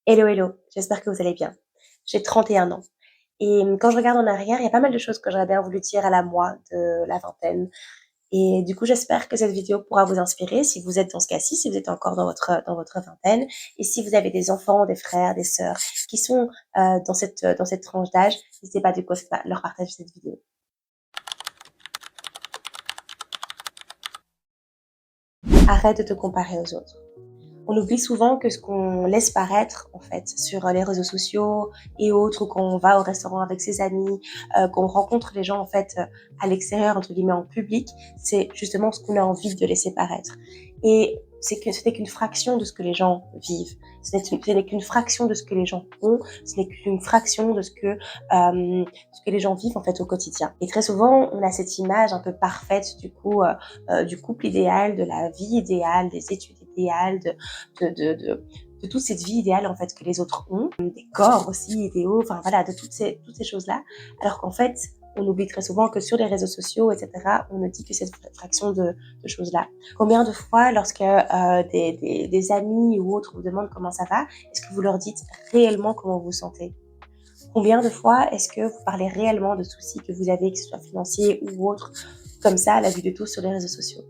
Hello, hello, j'espère que vous allez bien. J'ai 31 ans et quand je regarde en arrière, il y a pas mal de choses que j'aurais bien voulu dire à la moi de la vingtaine et du coup, j'espère que cette vidéo pourra vous inspirer si vous êtes dans ce cas-ci, si vous êtes encore dans votre vingtaine et si vous avez des enfants, des frères, des sœurs qui sont, dans cette tranche d'âge, n'hésitez pas du coup à leur partager cette vidéo. Arrête de te comparer aux autres. On oublie souvent que ce qu'on laisse paraître, en fait, sur les réseaux sociaux et autres, ou quand on va au restaurant avec ses amis, qu'on rencontre les gens, en fait, à l'extérieur, entre guillemets, en public, c'est justement ce qu'on a envie de laisser paraître. Et c'est que ce n'est qu'une fraction de ce que les gens vivent. Ce n'est qu'une fraction de ce que les gens ont. Ce n'est qu'une fraction de ce que les gens vivent, en fait, au quotidien. Et très souvent, on a cette image un peu parfaite, du coup, du couple idéal, de la vie idéale, des études idéales, de toute cette vie idéale en fait que les autres ont, des corps aussi idéaux, enfin voilà, de toutes ces choses-là, alors qu'en fait, on oublie très souvent que sur les réseaux sociaux, etc., on ne dit que cette fraction de choses-là. Combien de fois, lorsque des amis ou autres vous demandent comment ça va, est-ce que vous leur dites réellement comment vous vous sentez? Combien de fois est-ce que vous parlez réellement de soucis que vous avez, que ce soit financiers ou autres, comme ça, à la vue de tous sur les réseaux sociaux?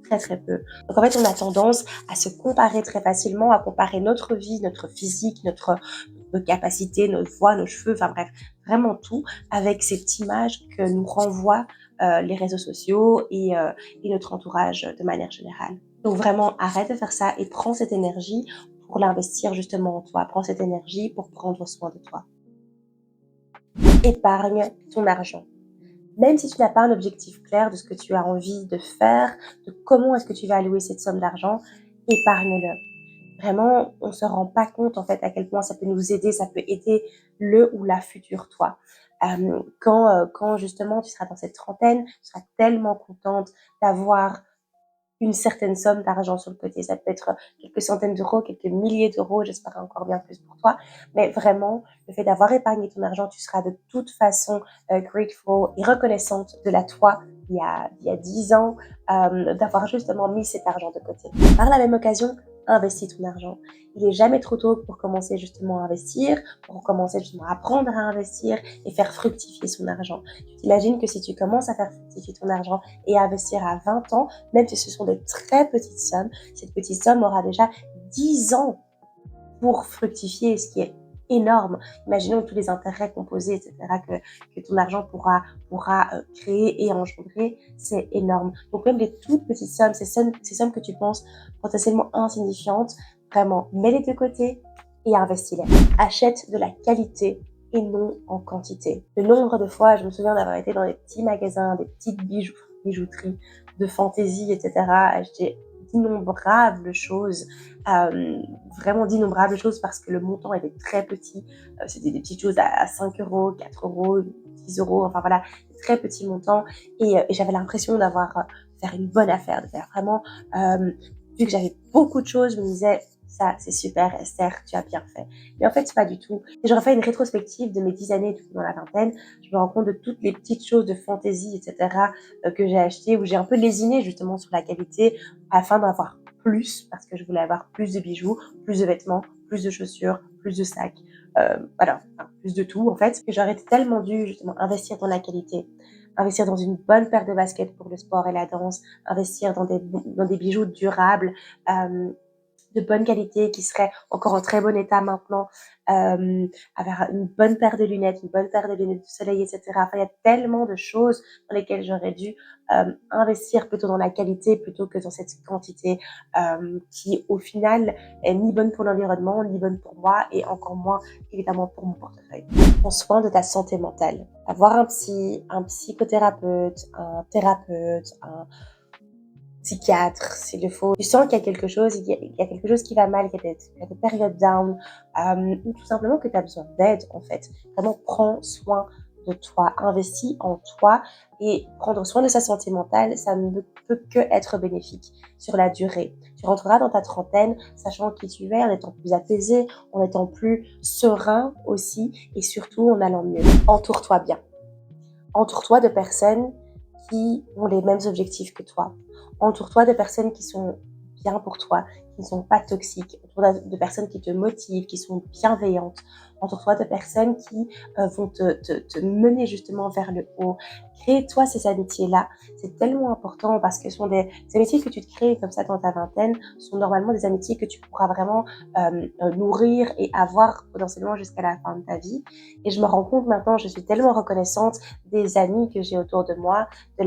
Très, très peu. Donc en fait, on a tendance à se comparer très facilement, à comparer notre vie, notre physique, nos capacités, notre voix, nos cheveux, enfin bref, vraiment tout avec cette image que nous renvoient les réseaux sociaux et notre entourage de manière générale. Donc vraiment, arrête de faire ça et prends cette énergie pour l'investir justement en toi. Prends cette énergie pour prendre soin de toi. Épargne ton argent. Même si tu n'as pas un objectif clair de ce que tu as envie de faire, de comment est-ce que tu vas allouer cette somme d'argent, épargne-le. Vraiment, on se rend pas compte en fait à quel point ça peut nous aider, ça peut aider le ou la future toi. Quand justement tu seras dans cette trentaine, tu seras tellement contente d'avoir une certaine somme d'argent sur le côté. Ça peut être quelques centaines d'euros, quelques milliers d'euros, j'espère encore bien plus pour toi. Mais vraiment, le fait d'avoir épargné ton argent, tu seras de toute façon grateful et reconnaissante de la toi il y a 10 ans, d'avoir justement mis cet argent de côté. Par la même occasion, investis ton argent. Il est jamais trop tôt pour commencer justement à investir, pour commencer justement à apprendre à investir et faire fructifier son argent. Tu t'imagines que si tu commences à faire fructifier ton argent et à investir à 20 ans, même si ce sont de très petites sommes, cette petite somme aura déjà 10 ans pour fructifier, ce qui est énorme. Imaginons tous les intérêts composés, etc., que ton argent pourra créer et engendrer, c'est énorme. Donc même les toutes petites sommes, ces sommes que tu penses potentiellement insignifiantes, vraiment, mets-les de côté et investis-les. Achète de la qualité et non en quantité. Le nombre de fois, je me souviens d'avoir été dans des petits magasins, des petites bijouteries de fantaisie, etc., acheter d'innombrables choses, vraiment d'innombrables choses parce que le montant était très petit. C'était des petites choses à 5 euros, 4 euros, 10 euros, enfin voilà, très petits montants. Et j'avais l'impression faire une bonne affaire, de faire vraiment, vu que j'avais beaucoup de choses, je me disais, ça, c'est super, Esther, tu as bien fait. Mais en fait, pas du tout. Et j'aurais fait une rétrospective de mes 10 années dans la vingtaine. Je me rends compte de toutes les petites choses de fantaisie, etc., que j'ai achetées, où j'ai un peu lésiné justement sur la qualité afin d'avoir plus, parce que je voulais avoir plus de bijoux, plus de vêtements, plus de chaussures, plus de sacs, voilà, enfin, plus de tout en fait. Que j'aurais tellement dû justement investir dans la qualité, investir dans une bonne paire de baskets pour le sport et la danse, investir dans des bijoux durables, de bonne qualité, qui seraient encore en très bon état maintenant, avoir une bonne paire de lunettes, une bonne paire de lunettes de soleil, etc. Enfin, il y a tellement de choses dans lesquelles j'aurais dû investir plutôt dans la qualité plutôt que dans cette quantité qui, au final, est ni bonne pour l'environnement, ni bonne pour moi et encore moins, évidemment, pour mon portefeuille. Prends soin de ta santé mentale. Avoir un psychothérapeute, un thérapeute, un psychiatre, s'il le faut. Tu sens qu'il y a quelque chose, il y a quelque chose qui va mal, qu'il y a des périodes down, ou tout simplement que tu as besoin d'aide, en fait. Vraiment, prends soin de toi, investis en toi et prendre soin de sa santé mentale, ça ne peut que être bénéfique sur la durée. Tu rentreras dans ta trentaine, sachant qui tu es, en étant plus apaisé, en étant plus serein aussi et surtout en allant mieux. Entoure-toi bien. Entoure-toi de personnes qui ont les mêmes objectifs que toi. Entoure-toi de personnes qui sont bien pour toi, qui ne sont pas toxiques. Entoure-toi de personnes qui te motivent, qui sont bienveillantes. Entoure-toi de personnes qui vont te mener justement vers le haut. Crée-toi ces amitiés-là. C'est tellement important parce que ce sont des amitiés que tu te crées comme ça dans ta vingtaine sont normalement des amitiés que tu pourras vraiment nourrir et avoir potentiellement jusqu'à la fin de ta vie. Et je me rends compte maintenant, je suis tellement reconnaissante des amis que j'ai autour de moi, des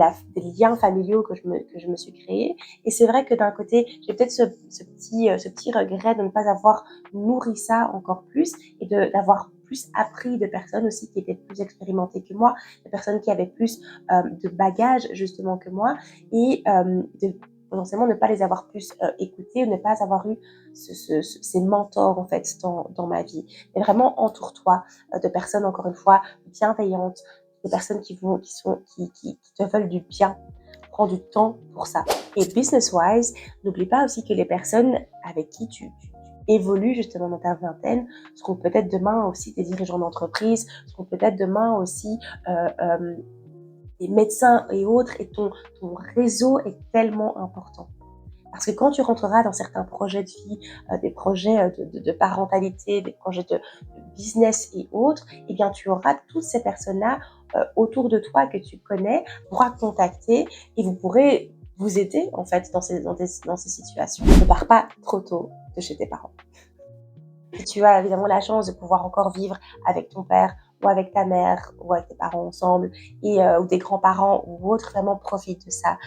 liens familiaux que je me suis créée. Et c'est vrai que d'un côté, j'ai peut-être ce petit regret de ne pas avoir nourri ça encore plus et d'avoir plus appris de personnes aussi qui étaient plus expérimentées que moi, des personnes qui avaient plus de bagages justement que moi et de potentiellement ne pas les avoir plus écoutés ou ne pas avoir eu ces mentors en fait dans ma vie. Mais vraiment entoure-toi de personnes encore une fois bienveillantes, des personnes qui te veulent du bien. Prends du temps pour ça. Et business-wise, n'oublie pas aussi que les personnes avec qui tu évolues justement dans ta vingtaine seront peut-être demain aussi des dirigeants d'entreprise, seront peut-être demain aussi des médecins et autres. Et ton réseau est tellement important. Parce que quand tu rentreras dans certains projets de vie, des projets de parentalité, des projets de business et autres, eh bien, tu auras toutes ces personnes-là autour de toi que tu connais, pourras contacter et vous pourrez vous aider en fait dans ces situations. Ne pars pas trop tôt de chez tes parents. Si tu as évidemment la chance de pouvoir encore vivre avec ton père ou avec ta mère ou avec tes parents ensemble ou des grands-parents ou autres, vraiment profite de ça.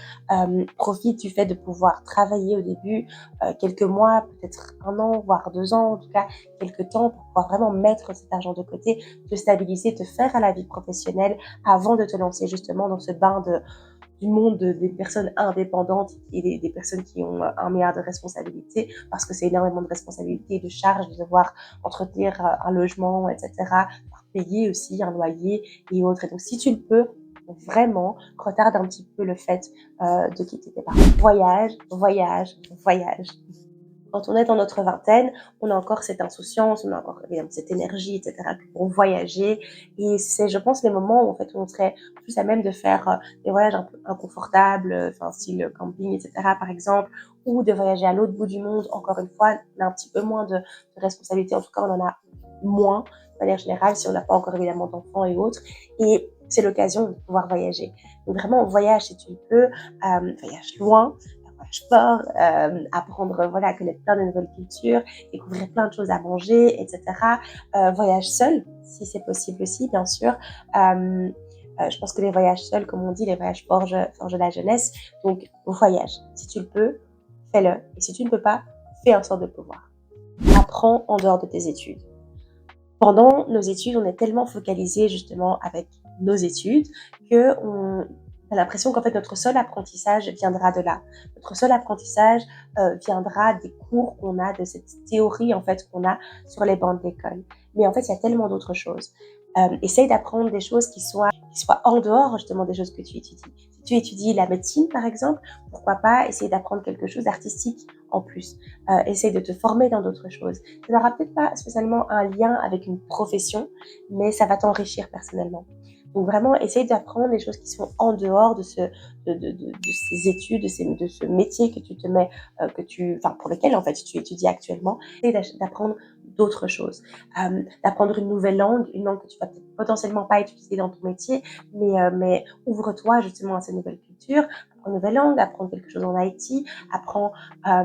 Profite du fait de pouvoir travailler au début quelques mois, peut-être 1 an, voire 2 ans, en tout cas quelques temps pour pouvoir vraiment mettre cet argent de côté, te stabiliser, te faire à la vie professionnelle avant de te lancer justement dans ce bain du monde des personnes indépendantes et des personnes qui ont 1 milliard de responsabilités, parce que c'est énormément de responsabilités, de charges, de devoir entretenir un logement, etc., payer aussi un loyer et autres. Et donc, si tu le peux, vraiment, retarde un petit peu le fait de quitter tes parents. Voyage, voyage, voyage. Quand on est dans notre vingtaine, on a encore cette insouciance, on a encore évidemment cette énergie, etc. pour voyager. Et c'est, je pense, les moments où en fait on serait plus à même de faire des voyages un peu inconfortables, enfin style camping, etc. par exemple, ou de voyager à l'autre bout du monde. Encore une fois, on a un petit peu moins de responsabilités. En tout cas, on en a moins de manière générale si on n'a pas encore évidemment d'enfants et autres. Et c'est l'occasion de pouvoir voyager. Donc vraiment, voyage si tu le peux, voyage loin, sport, apprendre voilà, à connaître plein de nouvelles cultures, découvrir plein de choses à manger, etc. Voyage seul, si c'est possible aussi, bien sûr. Je pense que les voyages seuls, comme on dit, les voyages forgent la jeunesse. Donc, voyage. Si tu le peux, fais-le. Et si tu ne peux pas, fais en sorte de pouvoir. Apprends en dehors de tes études. Pendant nos études, on est tellement focalisé justement avec nos études qu'on a l'impression qu'en fait notre seul apprentissage viendra de là. Notre seul apprentissage viendra des cours qu'on a, de cette théorie en fait qu'on a sur les bancs de l'école. Mais en fait, il y a tellement d'autres choses. Essaye d'apprendre des choses qui soient en dehors justement des choses que tu étudies. Si tu étudies la médecine par exemple, pourquoi pas essayer d'apprendre quelque chose d'artistique en plus. Essaye de te former dans d'autres choses. Ça n'aura peut-être pas spécialement un lien avec une profession, mais ça va t'enrichir personnellement. Donc vraiment, essaye d'apprendre des choses qui sont en dehors de ces études, de ce métier que tu te mets, pour lequel en fait tu étudies actuellement. Essaye d'apprendre d'autres choses, d'apprendre une nouvelle langue, une langue que tu vas peut-être potentiellement pas utiliser dans ton métier, mais ouvre-toi justement à cette nouvelle culture, apprends une nouvelle langue, apprendre quelque chose en IT, apprends à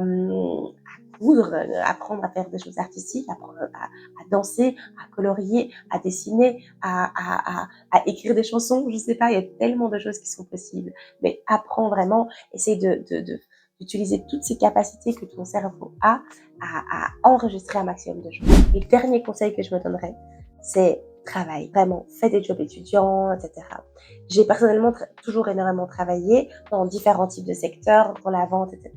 coudre, apprendre à faire des choses artistiques, apprendre à danser, à colorier, à dessiner, à écrire des chansons, je sais pas, il y a tellement de choses qui sont possibles. Mais apprends vraiment, essaye d'utiliser toutes ces capacités que ton cerveau a à enregistrer un maximum de choses. Et le dernier conseil que je me donnerais, c'est travail. Vraiment, fais des jobs étudiants, etc. J'ai personnellement toujours énormément travaillé dans différents types de secteurs, dans la vente, etc.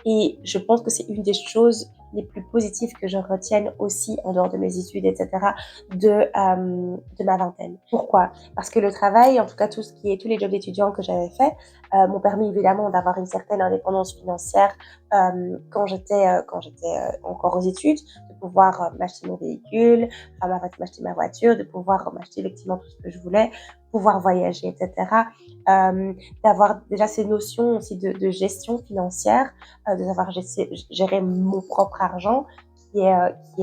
Et je pense que c'est une des choses les plus positives que je retienne aussi en dehors de mes études, etc. de ma vingtaine. Pourquoi? Parce que le travail, en tout cas tous les jobs d'étudiants que j'avais fait, m'ont permis évidemment d'avoir une certaine indépendance financière quand j'étais encore aux études, de pouvoir m'acheter mon véhicule, m'acheter ma voiture, de pouvoir m'acheter effectivement tout ce que je voulais, pouvoir voyager, etc. D'avoir déjà ces notions aussi de gestion financière, de savoir gérer mon propre argent, qui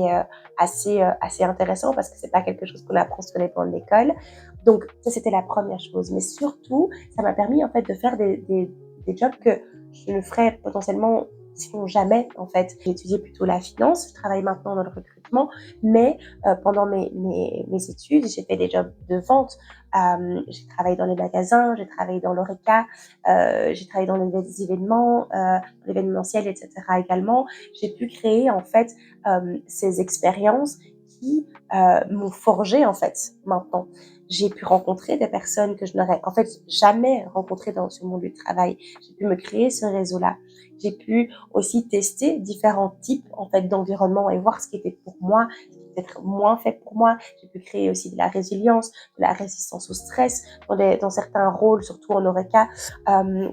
est assez intéressant parce que c'est pas quelque chose qu'on apprend sur les bancs de l'école. Donc ça, c'était la première chose. Mais surtout, ça m'a permis en fait de faire des jobs que je ne ferais potentiellement sinon jamais en fait. J'ai étudié plutôt la finance, je travaille maintenant dans le recrutement, mais pendant mes études, j'ai fait des jobs de vente. J'ai travaillé dans les magasins, j'ai travaillé dans l'ORECA, j'ai travaillé dans les événements, l'événementiel, etc. également. J'ai pu créer en fait ces expériences qui m'ont forgé en fait maintenant. J'ai pu rencontrer des personnes que je n'aurais en fait jamais rencontrées dans ce monde du travail. J'ai pu me créer ce réseau-là. J'ai pu aussi tester différents types en fait d'environnement et voir ce qui était pour moi, ce qui peut-être moins fait pour moi. J'ai pu créer aussi de la résilience, de la résistance au stress dans certains rôles, surtout en Oreca.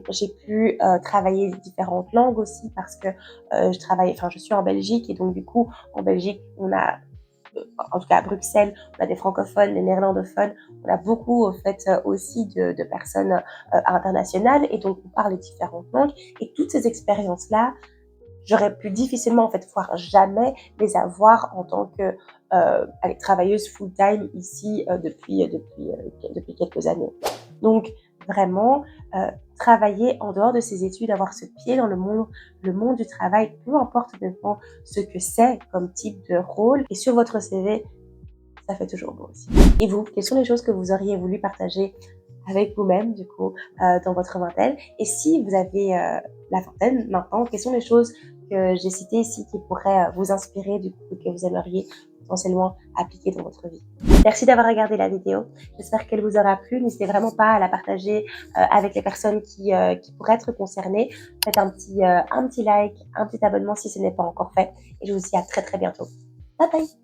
J'ai pu travailler différentes langues aussi parce que je suis en Belgique et donc du coup en Belgique on a en tout cas à Bruxelles, on a des francophones, des néerlandophones, on a beaucoup au fait aussi de personnes internationales et donc on parle les différentes langues et toutes ces expériences-là, j'aurais pu difficilement en fait, voire jamais les avoir en tant que travailleuse full-time ici depuis quelques années. Donc vraiment, travailler en dehors de ses études, avoir ce pied dans le monde du travail, peu importe honnêtement ce que c'est comme type de rôle. Et sur votre CV, ça fait toujours beau aussi. Et vous, quelles sont les choses que vous auriez voulu partager avec vous-même, du coup, dans votre vingtaine? Et si vous avez la vingtaine maintenant, quelles sont les choses que j'ai citées ici qui pourraient vous inspirer, du coup, que vous aimeriez potentiellement appliquer dans votre vie? Merci d'avoir regardé la vidéo. J'espère qu'elle vous aura plu. N'hésitez vraiment pas à la partager avec les personnes qui pourraient être concernées. Faites un petit like, un petit abonnement si ce n'est pas encore fait. Et je vous dis à très très bientôt. Bye bye!